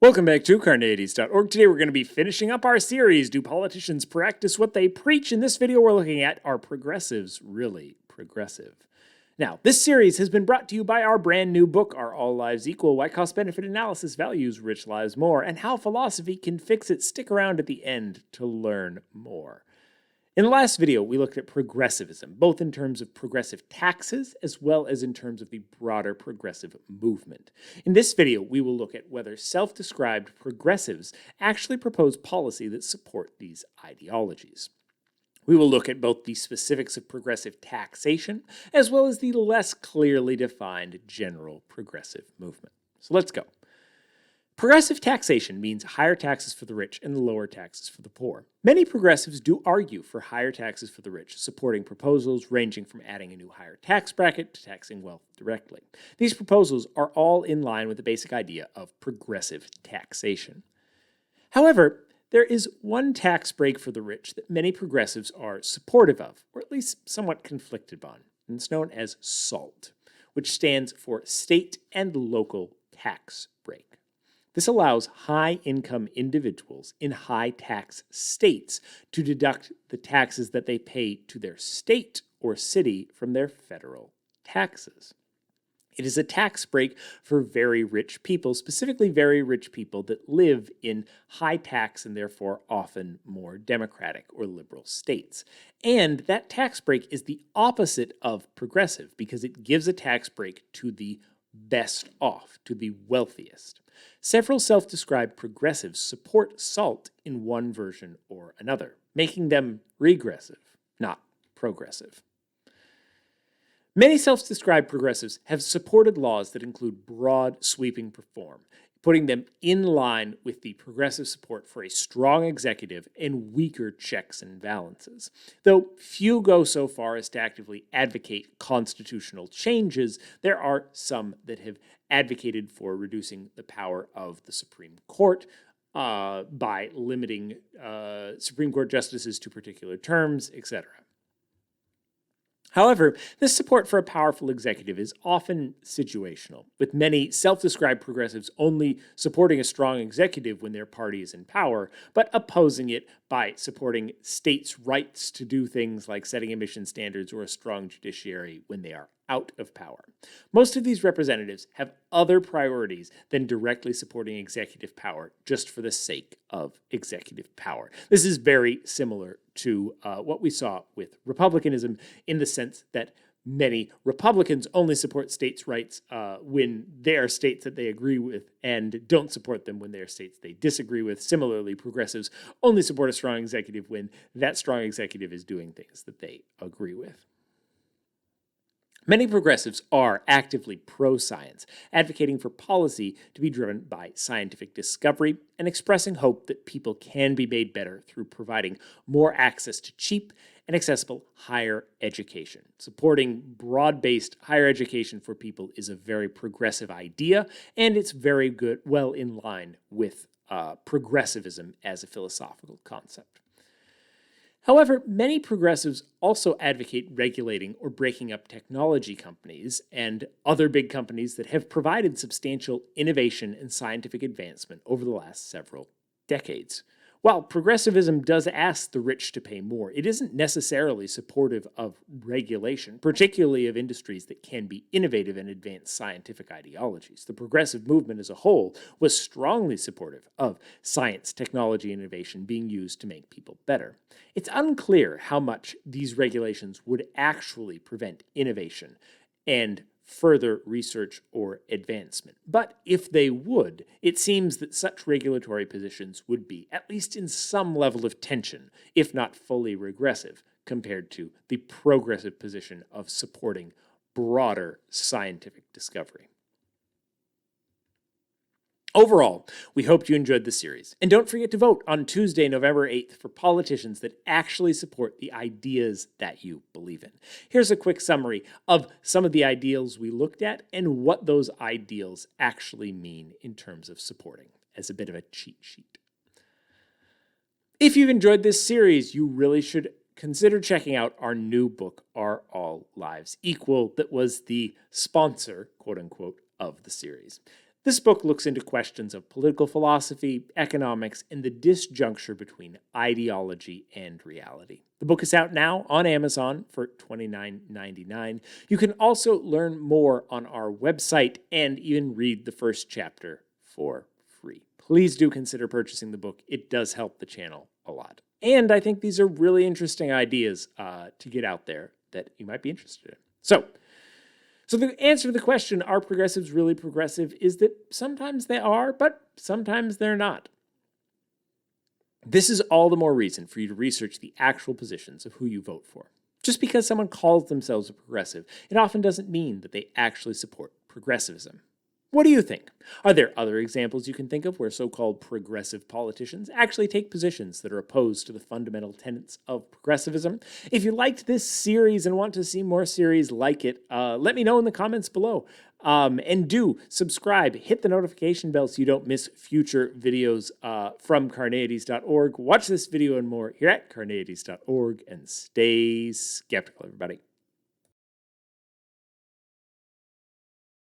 Welcome back to Carneades.org. Today we're going to be finishing up our series, Do Politicians Practice What They Preach? In this video we're looking at, are progressives really progressive? Now, this series has been brought to you by our brand new book, Are All Lives Equal? Why Cost-Benefit Analysis Values Rich Lives More, and How Philosophy Can Fix It. Stick around at the end to learn more. In the last video, we looked at progressivism, both in terms of progressive taxes as well as in terms of the broader progressive movement. In this video, we will look at whether self-described progressives actually propose policy that support these ideologies. We will look at both the specifics of progressive taxation as well as the less clearly defined general progressive movement. So let's go. Progressive taxation means higher taxes for the rich and lower taxes for the poor. Many progressives do argue for higher taxes for the rich, supporting proposals ranging from adding a new higher tax bracket to taxing wealth directly. These proposals are all in line with the basic idea of progressive taxation. However, there is one tax break for the rich that many progressives are supportive of, or at least somewhat conflicted on, and it's known as SALT, which stands for State and Local Tax Break. This allows high-income individuals in high-tax states to deduct the taxes that they pay to their state or city from their federal taxes. It is a tax break for very rich people, specifically very rich people that live in high-tax and therefore often more democratic or liberal states. And that tax break is the opposite of progressive because it gives a tax break to the best off, to the wealthiest. Several self-described progressives support SALT in one version or another, making them regressive, not progressive. Many self-described progressives have supported laws that include broad, sweeping reform, putting them in line with the progressive support for a strong executive and weaker checks and balances. Though few go so far as to actively advocate constitutional changes, there are some that have advocated for reducing the power of the Supreme Court by limiting Supreme Court justices to particular terms, etc. However, this support for a powerful executive is often situational, with many self-described progressives only supporting a strong executive when their party is in power, but opposing it by supporting states' rights to do things like setting emission standards or a strong judiciary when they are out of power. Most of these representatives have other priorities than directly supporting executive power just for the sake of executive power. This is very similar to what we saw with republicanism in the sense that many Republicans only support states' rights when they are states that they agree with and don't support them when they are states they disagree with. Similarly, progressives only support a strong executive when that strong executive is doing things that they agree with. Many progressives are actively pro-science, advocating for policy to be driven by scientific discovery and expressing hope that people can be made better through providing more access to cheap and accessible higher education. Supporting broad-based higher education for people is a very progressive idea, and it's very good, well in line with progressivism as a philosophical concept. However, many progressives also advocate regulating or breaking up technology companies and other big companies that have provided substantial innovation and scientific advancement over the last several decades. While progressivism does ask the rich to pay more, it isn't necessarily supportive of regulation, particularly of industries that can be innovative and advance scientific ideologies. The progressive movement as a whole was strongly supportive of science, technology, and innovation being used to make people better. It's unclear how much these regulations would actually prevent innovation and further research or advancement. But if they would, it seems that such regulatory positions would be, at least in some level of tension, if not fully regressive, compared to the progressive position of supporting broader scientific discovery. Overall, we hope you enjoyed this series. And don't forget to vote on Tuesday, November 8th for politicians that actually support the ideas that you believe in. Here's a quick summary of some of the ideals we looked at and what those ideals actually mean in terms of supporting, as a bit of a cheat sheet. If you've enjoyed this series, you really should consider checking out our new book, Are All Lives Equal, that was the sponsor, quote unquote, of the series. This book looks into questions of political philosophy, economics, and the disjuncture between ideology and reality. The book is out now on Amazon for $29.99. You can also learn more on our website and even read the first chapter for free. Please do consider purchasing the book. It does help the channel a lot. And I think these are really interesting ideas to get out there that you might be interested in. So the answer to the question, are progressives really progressive, is that sometimes they are, but sometimes they're not. This is all the more reason for you to research the actual positions of who you vote for. Just because someone calls themselves a progressive, it often doesn't mean that they actually support progressivism. What do you think? Are there other examples you can think of where so-called progressive politicians actually take positions that are opposed to the fundamental tenets of progressivism? If you liked this series and want to see more series like it, let me know in the comments below. And do subscribe, hit the notification bell so you don't miss future videos from Carneades.org. Watch this video and more here at Carneades.org, and stay skeptical, everybody.